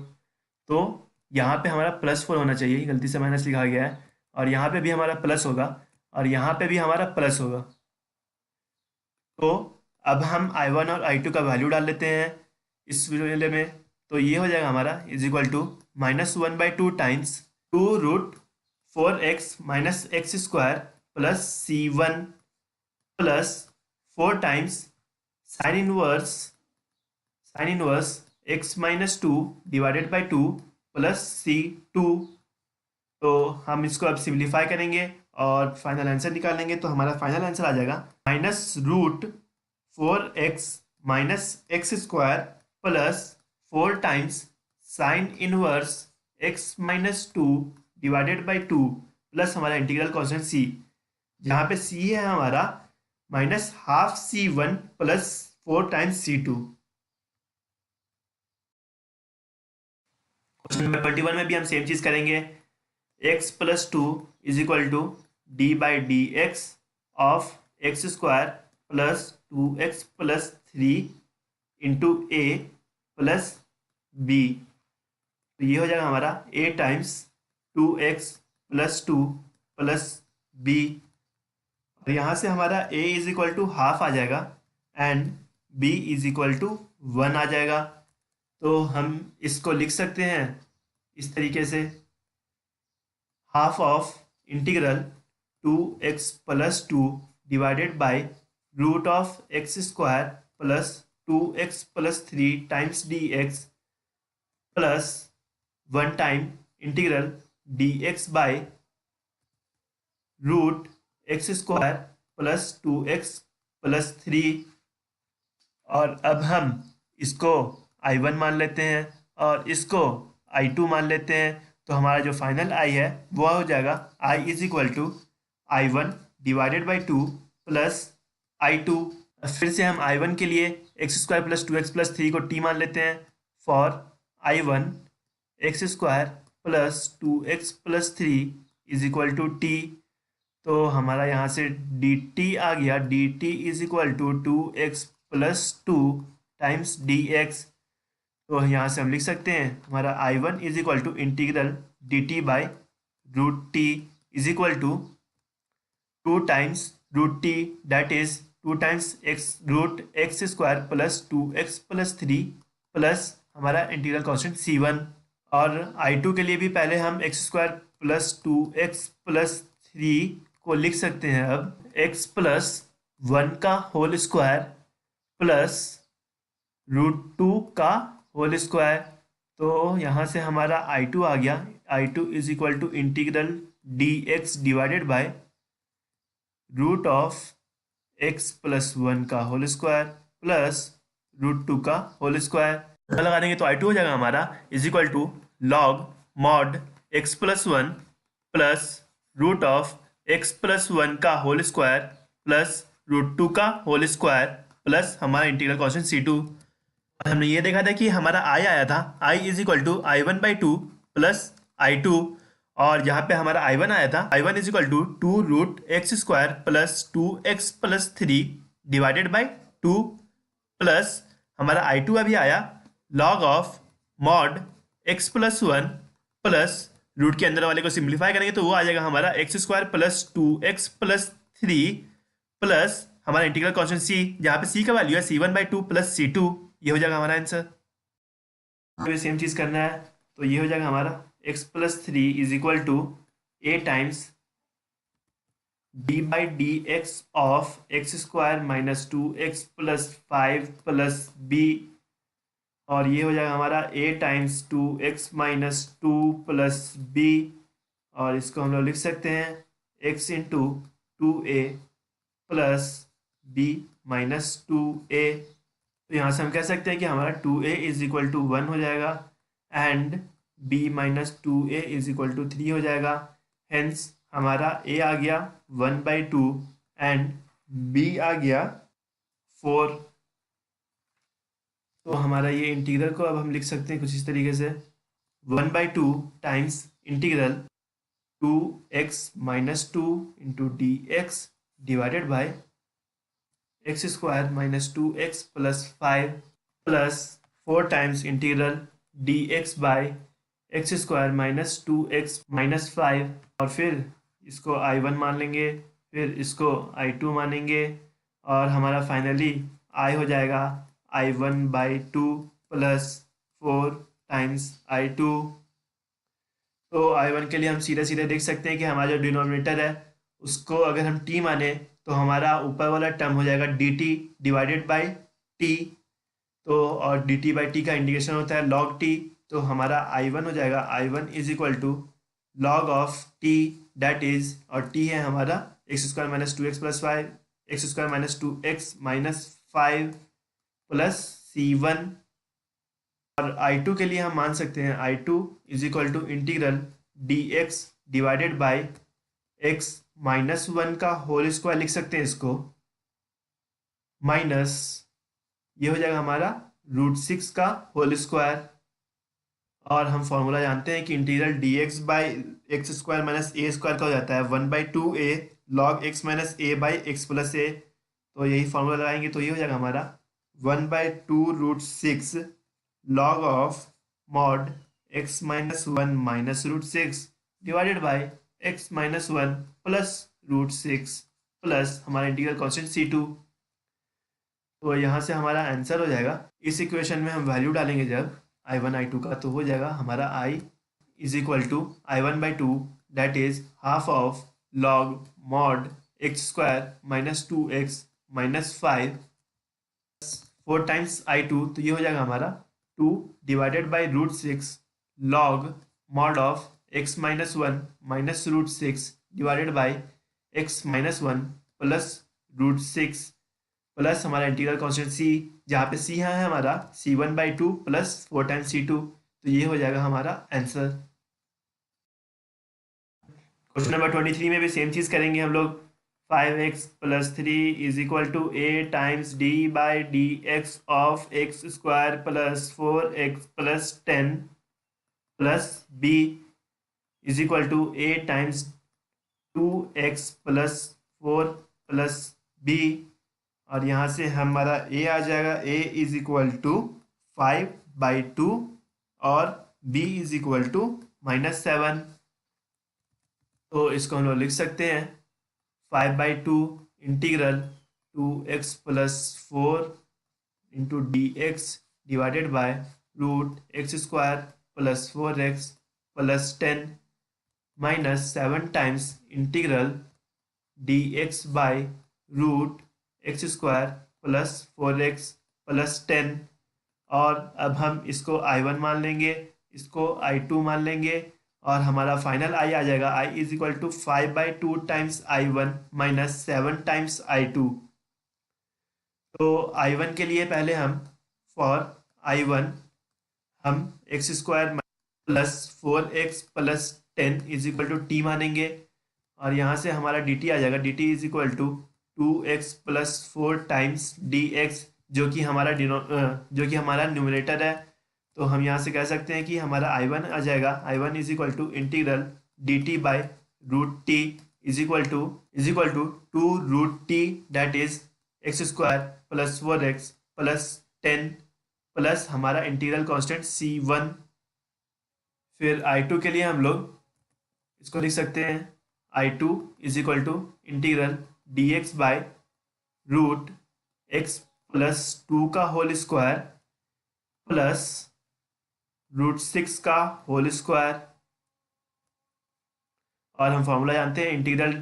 तो यहाँ पे हमारा +4 होना चाहिए, गलती से माइनस लिखा गया है, और यहाँ पे भी हमारा प्लस होगा, और यहाँ पे भी हमारा प्लस होगा। तो अब हम I1 और I2 का वैल्यू डाल लेते हैं इस वाले में, तो ये हो जाएगा हमारा is equal to -1/2 times 2 root 4x minus x square plus C1 plus 4 times sine inverse x minus 2 divided by 2 plus C2। तो हम इसको अब सिंप्लीफाई करेंगे और फाइनल आंसर निकालेंगे, तो हमारा फाइनल आंसर आ जाएगा -√4x minus x square plus 4 times sine inverse x minus 2 divided by 2 plus हमारा इंटीग्रल कांस्टेंट c, जहाँ पे c है हमारा -half C1 plus 4 times C2। Question number 21 में भी हम सेम चीज करेंगे, x plus 2 is equal to d by d x of x square plus 2x plus 3 into a plus b. तो ये हो जाएगा हमारा a times 2x plus 2 plus b, और यहाँ से हमारा a is equal to half आ जाएगा and b is equal to 1 आ जाएगा। तो हम इसको लिख सकते हैं इस तरीके से, half of integral 2x plus 2 divided by root of x square plus 2x plus 3 times d x plus 1 time integral d x by root x square plus 2x plus 3। और अब हम इसको I1 मान लेते हैं और इसको I2 मान लेते हैं, तो हमारा जो फाइनल I है वो हो जाएगा I is equal to I1 divided by 2 plus I2। फिर से हम I1 के लिए x square plus 2x plus 3 को t मान लेते हैं, for I1 x square plus 2x plus 3 is equal to t। तो हमारा यहाँ से dt आ गया, dt is equal to 2x plus 2 times dx। तो यहाँ से हम लिख सकते हैं हमारा I1 is equal to integral dt by root t is equal to 2 times root t, that is 2 times x root x square plus 2x plus 3 plus हमारा integral constant C1। और I2 के लिए भी पहले हम x square plus 2x plus 3 को लिख सकते हैं अब x प्लस 1 का होल स्क्वायर प्लस √2 का होल स्क्वायर। तो यहाँ से हमारा I2 आ गया, I2 is equal to integral dx divided by root of x plus 1 का होल स्क्वायर प्लस √2 का होल स्क्वायर लगा देंगे तो i2 हो जाएगा हमारा is equal to log mod x plus one plus root of x plus one का whole square plus √2 का होल स्क्वायर प्लस हमारा इंटीग्रल कॉन्स्टेंट C2। हमने ये देखा था कि हमारा i आया था i is equal to i1/2 plus i2, और यहाँ पे हमारा i1 आया था i1 is equal to 2√x² plus 2x plus 3 divided by 2 plus हमारा i2 अभी आया log of mod x plus one plus root के अंदर वाले को सिंप्लीफाई करेंगे तो वो आ जाएगा हमारा x² plus 2x plus 3 plus हमारा इंटीग्रल कॉन्स्टेंट c, जहाँ पे c का वैल्यू है c1/2 प्लस c2। ये हो जाएगा हमारा आंसर। तो सेम चीज करना है तो ये हो जाएगा हमारा x plus 3 is equal to a times d/dx of x² minus 2x plus 5 plus b, और ये हो जाएगा हमारा a times 2x minus 2 plus b, और इसको हम लोग लिख सकते हैं x into 2a plus b minus 2a। तो यहाँ से हम कह सकते हैं कि हमारा 2a इज इक्वल टू 1 हो जाएगा and b minus 2a is equal to 3 हो जाएगा। हेंस हमारा a आ गया 1/2 एंड b आ गया 4। तो हमारा ये इंटीग्रल को अब हम लिख सकते हैं कुछ इस तरीके से 1/2 times integral 2x minus 2 into d x divided by x² minus 2x plus 5 plus 4 times integral dx by x² minus 2x minus 5, और फिर इसको i1 मान लेंगे, फिर इसको i2 मानेंगे, और हमारा फाइनली i हो जाएगा i1/2 प्लस 4 टाइम्स i2। तो i1 के लिए हम सीधे सीधे देख सकते हैं कि हमारा जो डिनोमिनेटर है उसको अगर हम t माने तो हमारा ऊपर वाला टर्म हो जाएगा dt डिवाइडेड बाई t, तो और dt/t का इंडिकेशन होता है log t, तो हमारा i1 हो जाएगा i1 is equal to log of t that is, और t है हमारा x² minus 2x plus 5 x² minus 2x minus 5 plus c1, और i2 के लिए हम मान सकते हैं i2 is equal to integral dx divided by x minus 1 का होल स्क्वायर लिख सकते हैं इसको, माइनस ये हो जाएगा हमारा √6 का होल स्क्वायर, और हम फॉर्मूला जानते हैं कि integral dx by x² minus a² का हो जाता है 1/2a log x minus a by x plus a। तो यही फॉर्मूला लगाएंगे तो ये हो जाएगा हमारा 1/2√6 log of mod x minus 1 minus √6 divided by x minus 1 plus √6 plus हमारा इंटीग्रल कॉन्स्टेंट c2। तो यहाँ से हमारा आंसर हो जाएगा, इस इक्वेशन में हम वैल्यू डालेंगे जब i1 i2 का, तो हो जाएगा हमारा i is equal to i1/2 that is half of log mod x² minus 2x minus 5 4 times i2, तो ये हो जाएगा हमारा 2 divided by √6 log mod of x minus 1 minus √6 divided by x minus 1 plus √6 plus हमारा integral constant c, जहाँ पे c है हमारा c1/2 प्लस 4 टाइम्स c2, तो ये हो जाएगा हमारा आंसर। क्वेश्चन नंबर 23 में भी सेम चीज करेंगे हम लोग। 5x plus 3 is equal to a times d/dx of x² plus 4x plus 10 plus b is equal to a times 2x plus 4 plus b, और यहाँ से हमारा a आ जाएगा a इज इक्वल टू 5/2 और b इज इक्वल टू -7। तो इसको हम लोग लिख सकते हैं 5/2 integral 2x plus 4 into dx divided bye √x² plus 4x plus 10 minus 7 times integral dx by √x² plus 4x plus 10, और अब हम इसको i1 मान लेंगे, इसको i2 मान लेंगे, और हमारा फाइनल i आ जाएगा i is equal to 5/2 times i1 minus 7 times i2। तो i1 के लिए पहले हम फॉर I1 हम x square plus 4x plus 10 is equal to t मानेंगे, और यहाँ से हमारा dt आ जाएगा, dt is equal to 2x plus 4 times dx, जो कि हमारा न्यूमरेटर है। तो हम यहाँ से कह सकते हैं कि हमारा I1 आ जाएगा, I1 is equal to integral dt by root t is equal to 2 root t, that is x square plus 4x plus 10 plus हमारा इंटीग्रल कांस्टेंट C1। फिर I2 के लिए हम लोग इसको लिख सकते हैं, I2 is equal to integral dx by root x plus 2 का होल स्क्वायर प्लस रूट 6 का होल स्क्वायर, और हम फॉर्मूला जानते हैं integral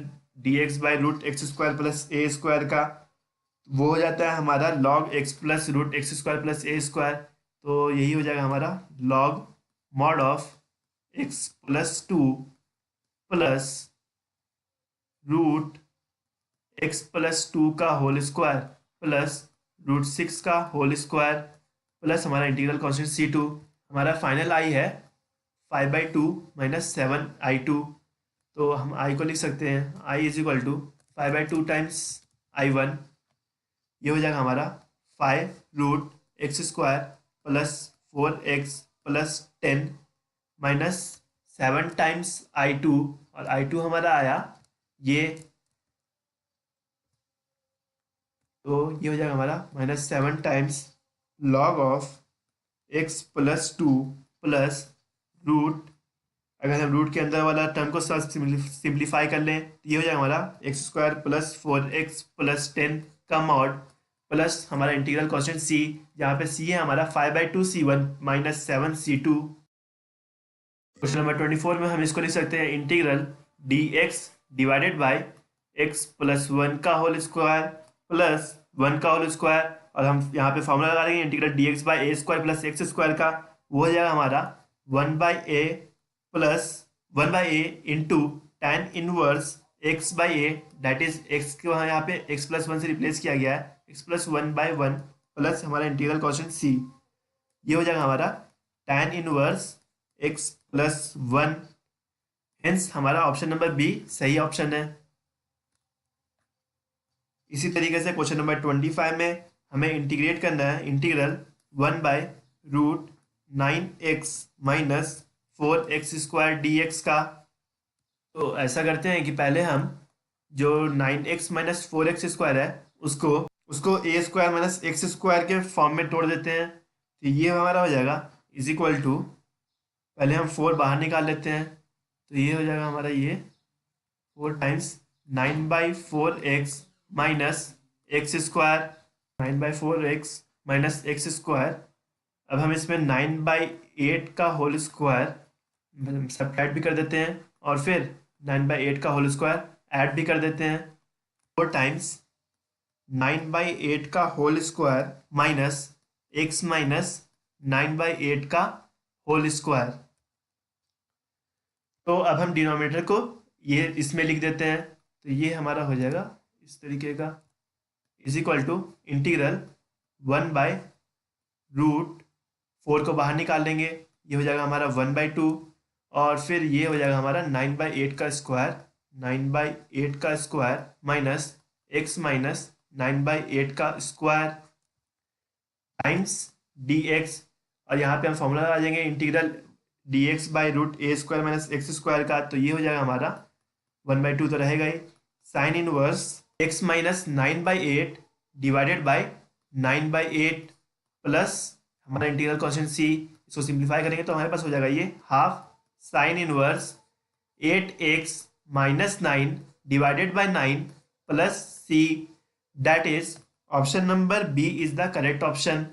dx by root x square plus a square का, वो हो जाता है हमारा log x plus root x square plus a square. तो यही हो जाएगा हमारा log mod of x plus 2 plus root x plus 2 का होल स्क्वायर प्लस रूट 6 का होल स्क्वायर प्लस हमारा इंटीग्रल कांस्टेंट C2। हमारा फाइनल I है 5/2 माइनस 7I2। तो हम I को लिख सकते हैं, I is equal to 5/2 times I1, ये हो जाएगा हमारा 5 root x square plus 4x plus 10 minus 7 times I2, और I2 हमारा आया ये, तो ये हो जाएगा हमारा -7 times log of x plus 2 plus root, अगर हम रूट के अंदर वाला टर्म को सिंप्लीफाई कर लें तो ये हो जाएगा हमारा x square plus 4x plus 10 का मॉड प्लस हमारा इंटीग्रल कांस्टेंट c, जहाँ पे c है हमारा 5/2 C1 minus 7 C2। Question number 24 में हम इसको लिख सकते हैं integral dx divided bye x plus 1 का होल स्क्वायर प्लस 1 का होल स्क्वायर, और हम यहाँ पे फॉर्मूला लगा देंगे इंटीग्रल dx बाय ए स्क्वायर प्लस एक्स स्क्वायर का, वो हो जाएगा हमारा 1/a plus 1/a into tan inverse x by A, that is x को यहाँ पे x प्लस 1 से रिप्लेस किया गया है, x प्लस 1/1 प्लस हमारा इंटीग्रल कांस्टेंट c, ये हो जाएगा हमारा tan inverse x plus 1। Hence हमारा ऑप्शन नंबर बी सही ऑप्शन है। इसी तरीके से क्वेश्चन नंबर 25 में हमें इंटीग्रेट करना है integral 1/√9x minus 4x square dx का। तो ऐसा करते हैं कि पहले हम जो 9x माइनस 4x स्क्वायर है उसको ए स्क्वायर माइनस एक्स स्क्वायर के फॉर्म में तोड़ देते हैं, तो ये हमारा हो जाएगा इज इक्वल टू, पहले हम 4 बाहर निकाल लेते हैं, तो ये हो जाएगा हमारा ये 4 times 9/4x minus x square, 9/4x minus x square. अब हम इसमें 9/8 का होल स्क्वायर सब्ट्रैक्ट भी कर देते हैं, और फिर 9/8 का होल स्क्वायर ऐड भी कर देते हैं, 4 टाइम्स 9/8 का whole square minus x minus 9/8 का होल स्क्वायर। तो अब हम डिनोमिनेटर को ये इसमें लिख देते हैं, तो ये हमारा हो जाएगा इस तरीके का, इज इक्वल टू इंटीग्रल 1/√4 को बाहर निकाल लेंगे, ये हो जाएगा हमारा 1/2, और फिर ये हो जाएगा हमारा 9/8 का स्क्वायर, 9/8 का स्क्वायर माइनस x माइनस 9/8 का स्क्वायर टाइम्स dx, और यहाँ पे हम फॉर्मूला लगा देंगे integral dx by root a square minus x square का, तो ये हो जाएगा हमारा 1/2 तो रहेगा ही, sine inverse x minus 9/8 divided by 9/8 plus हमारा इंटीग्रल कांस्टेंट c, इसको सिंप्लीफाई करेंगे तो हमारे पास हो जाएगा ये half sine inverse 8x minus 9 divided by 9 plus c, that is option number B is the correct option.